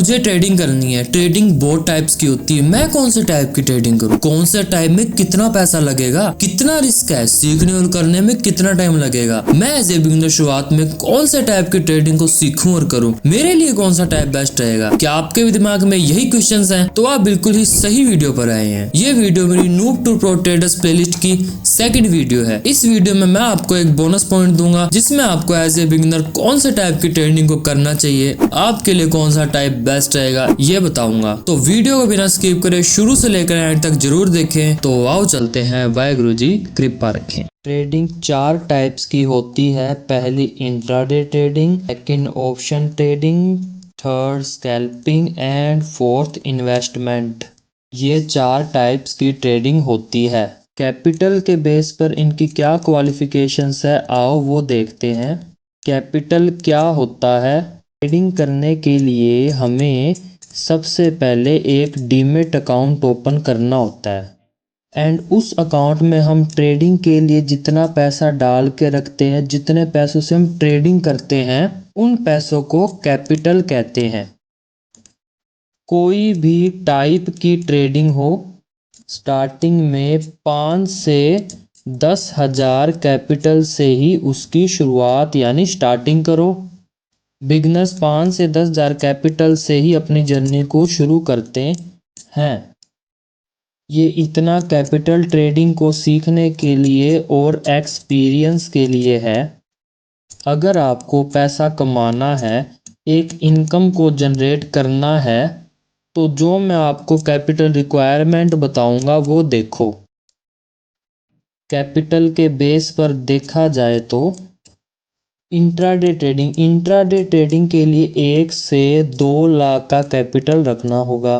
मुझे ट्रेडिंग करनी है। ट्रेडिंग बहुत टाइप्स की होती है, मैं कौन से टाइप की ट्रेडिंग करूँ, कौन से टाइप में कितना पैसा लगेगा, कितना रिस्क है, सीखने और करने में कितना टाइम लगेगा, मैं एज ए बिगिनर शुरुआत में कौन से टाइप की ट्रेडिंग को सीखूं और करूं, मेरे लिए कौन सा टाइप बेस्ट रहेगा। क्या आपके भी दिमाग में यही क्वेश्चंस हैं? तो आप बिल्कुल ही सही वीडियो पर आए हैं। ये वीडियो मेरी noob to pro traders playlist की सेकंड वीडियो है। इस वीडियो में मैं आपको एक बोनस पॉइंट दूंगा जिसमें आपको एज ए बिगिनर कौन से टाइप की ट्रेडिंग को करना चाहिए, आपके लिए कौन सा टाइप बेस्ट रहेगा ये बताऊंगा। तो वीडियो को बिना स्किप करे शुरू से लेकर एंड तक जरूर देखें। तो आओ चलते हैं, वाहेगुरु जी कृपा रखें। ट्रेडिंग चार टाइप्स की होती है। पहली intraday trading, second option trading, third scalping and fourth investment. ये चार टाइप्स की ट्रेडिंग होती है। कैपिटल के बेस पर इनकी क्या क्वालिफिकेशंस है, आओ वो देखते हैं। कैपिटल क्या होता है? ट्रेडिंग करने के लिए हमें सबसे पहले एक डीमेट अकाउंट ओपन करना होता है एंड उस अकाउंट में हम ट्रेडिंग के लिए जितना पैसा डाल के रखते हैं, जितने पैसों से हम ट्रेडिंग करते हैं, उन पैसों को कैपिटल कहते हैं। कोई भी टाइप की ट्रेडिंग हो, स्टार्टिंग में 5 से 10,000 कैपिटल से ही उसकी शुरुआत यानी स्टार्टिंग करो। बिगनर्स 5 से 10,000 कैपिटल से ही अपनी जर्नी को शुरू करते हैं। ये इतना कैपिटल ट्रेडिंग को सीखने के लिए और एक्सपीरियंस के लिए है। अगर आपको पैसा कमाना है, एक इनकम को जनरेट करना है, तो जो मैं आपको कैपिटल रिक्वायरमेंट बताऊंगा वो देखो। कैपिटल के बेस पर देखा जाए तो इंट्राडे ट्रेडिंग के लिए 1 से 2 लाख का कैपिटल रखना होगा।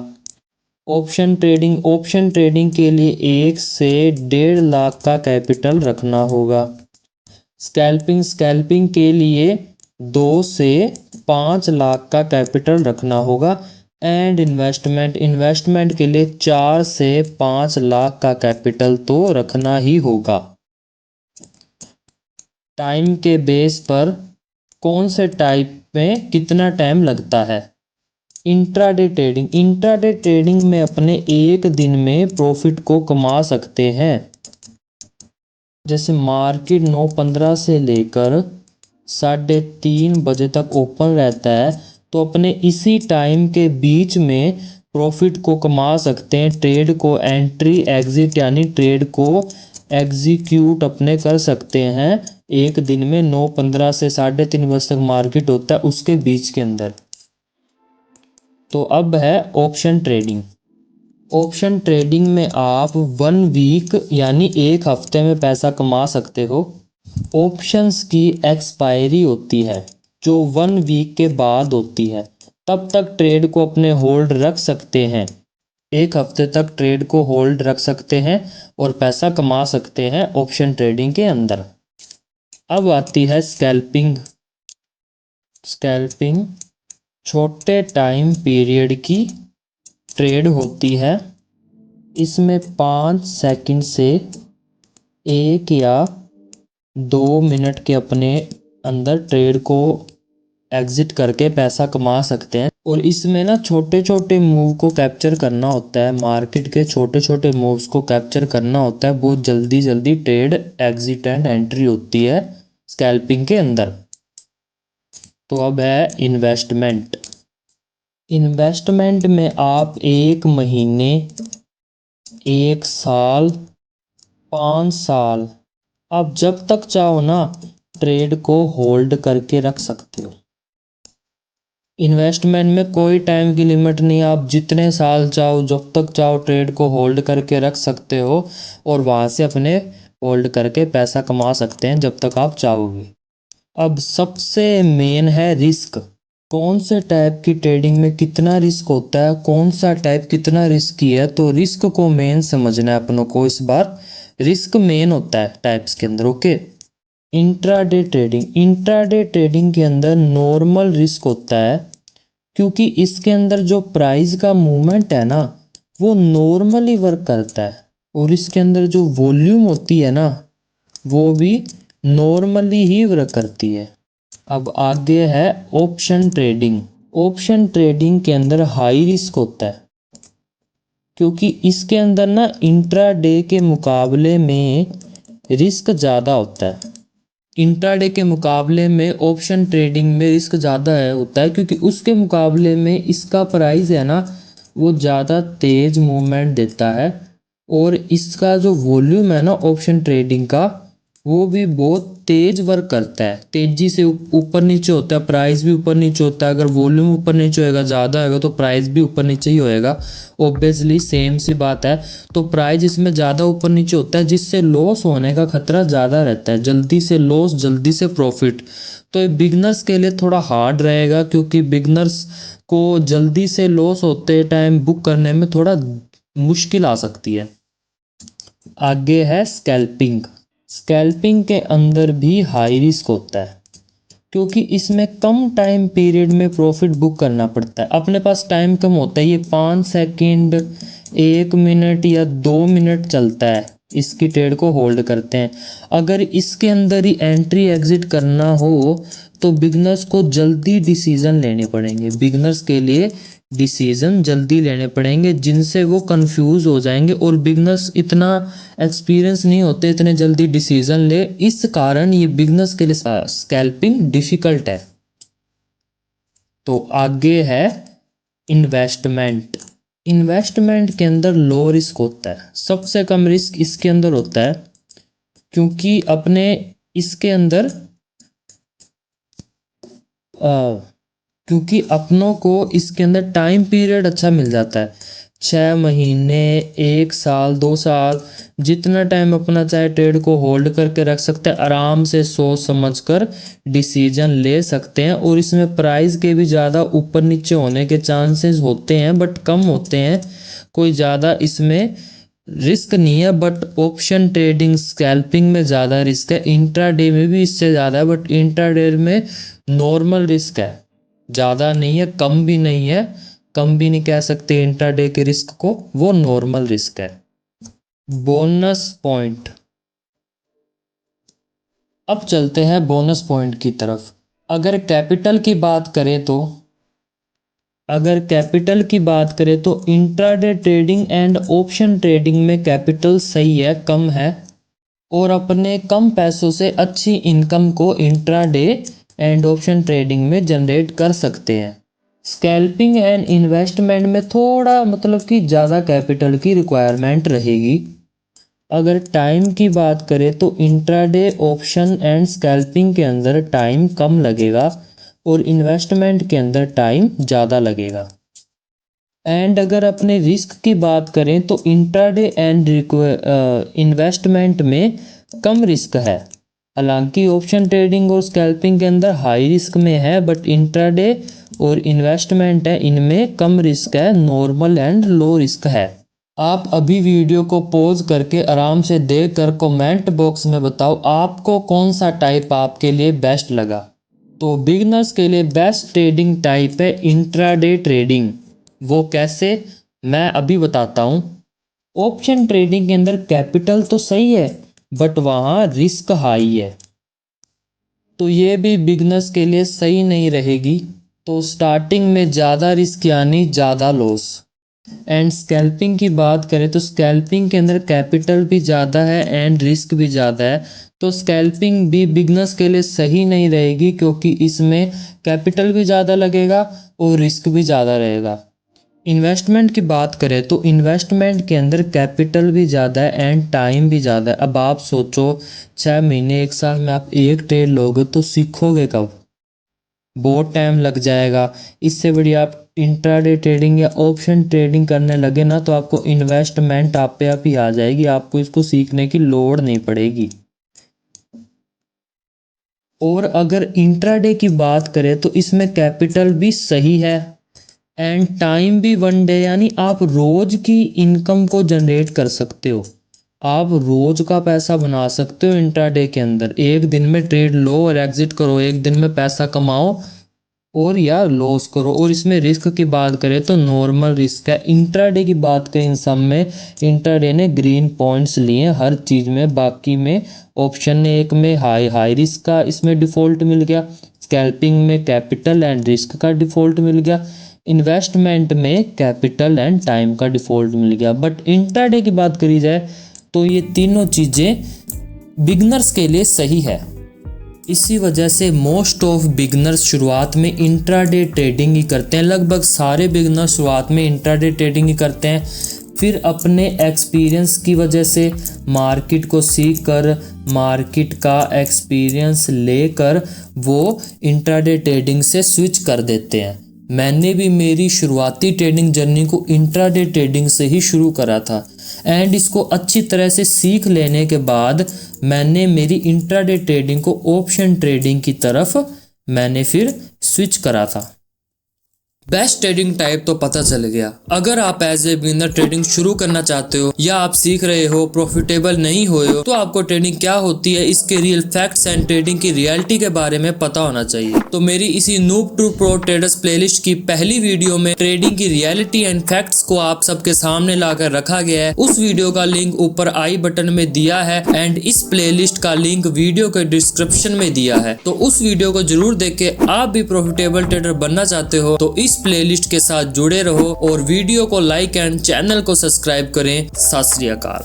ऑप्शन ट्रेडिंग के लिए 1 से 1.5 लाख का कैपिटल रखना होगा। स्कैल्पिंग के लिए 2 से 5 लाख का कैपिटल रखना होगा एंड इन्वेस्टमेंट के लिए 4 से 5 लाख का कैपिटल तो रखना ही होगा। टाइम के बेस पर कौन से टाइप में कितना टाइम लगता है। इंट्राडे ट्रेडिंग में अपने एक दिन में प्रॉफिट को कमा सकते हैं। जैसे मार्केट 9:15 से लेकर 3:30 बजे तक ओपन रहता है, तो अपने इसी टाइम के बीच में प्रॉफिट को कमा सकते हैं। ट्रेड को एंट्री एग्जिट यानी ट्रेड को एग्जीक्यूट अपने कर सकते हैं एक दिन में। 9:15 से 3:30 बजे तक मार्केट होता है, उसके बीच के अंदर। तो अब है ऑप्शन ट्रेडिंग में आप 1 वीक यानी एक हफ्ते में पैसा कमा सकते हो। ऑप्शंस की एक्सपायरी होती है जो 1 वीक के बाद होती है, तब तक ट्रेड को अपने होल्ड रख सकते हैं। एक हफ्ते तक ट्रेड को होल्ड रख सकते हैं और पैसा कमा सकते हैं ऑप्शन ट्रेडिंग के अंदर। अब आती है स्कैल्पिंग छोटे टाइम पीरियड की ट्रेड होती है। इसमें 5 सेकंड से 1 या 2 मिनट के अपने अंदर ट्रेड को एग्जिट करके पैसा कमा सकते हैं। और इसमें ना छोटे छोटे मूव को कैप्चर करना होता है, मार्केट के छोटे छोटे मूव्स को कैप्चर करना होता है। बहुत जल्दी जल्दी ट्रेड एग्जिट एंड एंट्री होती है स्कैल्पिंग के अंदर। तो अब है इन्वेस्टमेंट में आप 1 महीने, 1 साल, 5 साल, आप जब तक चाहो ना ट्रेड को होल्ड करके रख सकते हो। इन्वेस्टमेंट में कोई टाइम की लिमिट नहीं, आप जितने साल चाहो जब तक चाहो ट्रेड को होल्ड करके रख सकते हो और वहाँ से अपने होल्ड करके पैसा कमा सकते हैं जब तक आप चाहोगे। अब सबसे मेन है रिस्क। कौन से टाइप की ट्रेडिंग में कितना रिस्क होता है, कौन सा टाइप कितना रिस्की है, तो रिस्क को मेन समझना है अपनों को। इस बार रिस्क मेन होता है टाइप्स के अंदर। ओके, इंट्राडे ट्रेडिंग के अंदर नॉर्मल रिस्क होता है, क्योंकि इसके अंदर जो प्राइस का मूवमेंट है ना वो नॉर्मली वर्क करता है और इसके अंदर जो वॉल्यूम होती है ना वो भी नॉर्मली ही वर्क करती है। अब आगे है ऑप्शन ट्रेडिंग। ऑप्शन ट्रेडिंग के अंदर हाई रिस्क होता है, क्योंकि इसके अंदर ना इंट्राडे के मुकाबले में रिस्क ज़्यादा होता है। इंट्राडे के मुकाबले में ऑप्शन ट्रेडिंग में रिस्क ज़्यादा है होता है, क्योंकि उसके मुकाबले में इसका प्राइस है ना वो ज़्यादा तेज मूवमेंट देता है, और इसका जो वॉल्यूम है ना ऑप्शन ट्रेडिंग का वो भी बहुत तेज वर्क करता है, तेजी से ऊपर नीचे होता है, प्राइस भी ऊपर नीचे होता है। अगर वॉल्यूम ऊपर नीचे होएगा ज़्यादा होगा तो प्राइस भी ऊपर नीचे ही होएगा, ऑब्वियसली सेम सी बात है। तो प्राइस इसमें ज़्यादा ऊपर नीचे होता है, जिससे लॉस होने का खतरा ज़्यादा रहता है, जल्दी से लॉस जल्दी से प्रॉफिट। तो ये बिगनर्स के लिए थोड़ा हार्ड रहेगा, क्योंकि बिगनर्स को जल्दी से लॉस होते टाइम बुक करने में थोड़ा मुश्किल आ सकती है। आगे है स्कैल्पिंग। स्कैल्पिंग के अंदर भी हाई रिस्क होता है, क्योंकि इसमें कम टाइम पीरियड में प्रॉफिट बुक करना पड़ता है। अपने पास टाइम कम होता है, ये 5 सेकंड, 1 मिनट या 2 मिनट चलता है, इसकी ट्रेड को होल्ड करते हैं। अगर इसके अंदर ही एंट्री एग्जिट करना हो तो बिगनर्स को जल्दी डिसीजन लेने पड़ेंगे, बिगनर्स के लिए डिसीजन जल्दी लेने पड़ेंगे, जिनसे वो कंफ्यूज हो जाएंगे, और बिगनर्स इतना एक्सपीरियंस नहीं होते इतने जल्दी डिसीजन ले, इस कारण ये बिगनर्स के लिए स्कैल्पिंग डिफिकल्ट है। तो आगे है इन्वेस्टमेंट। इन्वेस्टमेंट के अंदर लो रिस्क होता है, सबसे कम रिस्क इसके अंदर होता है, क्योंकि अपने इसके अंदर क्योंकि अपनों को इसके अंदर टाइम पीरियड अच्छा मिल जाता है, 6 महीने, 1 साल, 2 साल, जितना टाइम अपना चाहे ट्रेड को होल्ड करके रख सकते हैं, आराम से सोच समझ कर डिसीजन ले सकते हैं। और इसमें प्राइस के भी ज़्यादा ऊपर नीचे होने के चांसेस होते हैं, बट कम होते हैं, कोई ज़्यादा इसमें रिस्क नहीं है। बट ऑप्शन ट्रेडिंग स्कैल्पिंग में ज़्यादा रिस्क है, इंट्राडे में भी इससे ज़्यादा है, बट इंट्राडे में नॉर्मल रिस्क है, ज़्यादा नहीं है, कम भी नहीं है, कम भी नहीं कह सकते इंट्राडे के रिस्क को, वो नॉर्मल रिस्क है। Bonus point. अब चलते हैं बोनस पॉइंट की तरफ। अगर कैपिटल की बात करें तो intraday trading and option trading में कैपिटल सही है, कम है, और अपने कम पैसों से अच्छी इनकम को इंट्राडे एंड ऑप्शन ट्रेडिंग में जनरेट कर सकते हैं। स्कैल्पिंग एंड इन्वेस्टमेंट में थोड़ा मतलब कि ज़्यादा कैपिटल की रिक्वायरमेंट रहेगी। अगर टाइम की बात करें तो इंट्राडे, ऑप्शन एंड स्कैल्पिंग के अंदर टाइम कम लगेगा, और इन्वेस्टमेंट के अंदर टाइम ज़्यादा लगेगा। एंड अगर अपने रिस्क की बात करें तो इंट्राडे एंड इन्वेस्टमेंट में कम रिस्क है, हालांकि ऑप्शन ट्रेडिंग और स्कैल्पिंग के अंदर हाई रिस्क में है, बट इंट्राडे और इन्वेस्टमेंट है इनमें कम रिस्क है, नॉर्मल एंड लो रिस्क है। आप अभी वीडियो को पॉज करके आराम से देख कर कमेंट बॉक्स में बताओ आपको कौन सा टाइप आपके लिए बेस्ट लगा। तो बिगनर्स के लिए बेस्ट ट्रेडिंग टाइप है इंट्राडे ट्रेडिंग। वो कैसे, मैं अभी बताता हूँ। ऑप्शन ट्रेडिंग के अंदर कैपिटल तो सही है, बट वहाँ रिस्क हाई है, तो ये भी बिगनर्स के लिए सही नहीं रहेगी। तो स्टार्टिंग में ज़्यादा रिस्क यानी ज़्यादा लॉस। एंड स्कैल्पिंग की बात करें तो स्कैल्पिंग के अंदर कैपिटल भी ज़्यादा है एंड रिस्क भी ज़्यादा है, तो स्कैल्पिंग भी बिगनर्स के लिए सही नहीं रहेगी, क्योंकि इसमें कैपिटल भी ज़्यादा लगेगा और रिस्क भी ज़्यादा रहेगा। इन्वेस्टमेंट की बात करें तो इन्वेस्टमेंट के अंदर कैपिटल भी ज़्यादा है एंड टाइम भी ज़्यादा है। अब आप सोचो 6 महीने, 1 साल में आप एक ट्रेड लोगे तो सीखोगे कब, बहुत टाइम लग जाएगा। इससे बढ़िया आप इंट्राडे ट्रेडिंग या ऑप्शन ट्रेडिंग करने लगे ना तो आपको इन्वेस्टमेंट आप पे आप ही आ जाएगी, आपको इसको सीखने की लोड़ नहीं पड़ेगी। और अगर इंट्राडे की बात करें तो इसमें कैपिटल भी सही है एंड टाइम भी 1 डे, यानी आप रोज की इनकम को जनरेट कर सकते हो, आप रोज का पैसा बना सकते हो इंट्राडे के अंदर। एक दिन में ट्रेड लो और एग्जिट करो, एक दिन में पैसा कमाओ और या लॉस करो। और इसमें रिस्क की बात करें तो नॉर्मल रिस्क है। इंट्राडे की बात करें इन सब में, इंट्राडे ने ग्रीन पॉइंट्स लिए हर चीज़ में, बाकी में ऑप्शन ने एक में हाई रिस्क का इसमें डिफॉल्ट मिल गया, स्कैल्पिंग में कैपिटल एंड रिस्क का डिफॉल्ट मिल गया, इन्वेस्टमेंट में कैपिटल एंड टाइम का डिफॉल्ट मिल गया। बट इंट्राडे की बात करी जाए तो ये तीनों चीज़ें बिगनर्स के लिए सही है। इसी वजह से मोस्ट ऑफ बिगनर्स शुरुआत में इंट्राडे ट्रेडिंग ही करते हैं। लगभग सारे बिगनर्स शुरुआत में इंट्राडे ट्रेडिंग ही करते हैं, फिर अपने एक्सपीरियंस की वजह से मार्केट को सीख कर, मार्केट का एक्सपीरियंस लेकर वो इंट्राडे ट्रेडिंग से स्विच कर देते हैं। मैंने भी मेरी शुरुआती ट्रेडिंग जर्नी को इंट्राडे ट्रेडिंग से ही शुरू करा था एंड इसको अच्छी तरह से सीख लेने के बाद मैंने मेरी इंट्राडे ट्रेडिंग को ऑप्शन ट्रेडिंग की तरफ मैंने फिर स्विच करा था। बेस्ट ट्रेडिंग टाइप तो पता चल गया। अगर आप एज ए बिगिनर ट्रेडिंग शुरू करना चाहते हो या आप सीख रहे हो, प्रॉफिटेबल नहीं हुए हो, तो आपको ट्रेडिंग क्या होती है, इसके रियल फैक्ट्स एंड ट्रेडिंग की रियलिटी के बारे में पता होना चाहिए। तो मेरी इसी noob to pro traders playlist की पहली वीडियो में ट्रेडिंग की रियलिटी एंड फैक्ट्स को आप सबके सामने लाकर रखा गया है। उस वीडियो का लिंक ऊपर आई बटन में दिया है एंड इस प्लेलिस्ट का लिंक वीडियो के डिस्क्रिप्शन में दिया है। तो उस वीडियो को जरूर देख के आप भी प्रॉफिटेबल ट्रेडर बनना चाहते हो तो इस प्लेलिस्ट के साथ जुड़े रहो और वीडियो को लाइक एंड चैनल को सब्सक्राइब करें। सत श्री अकाल।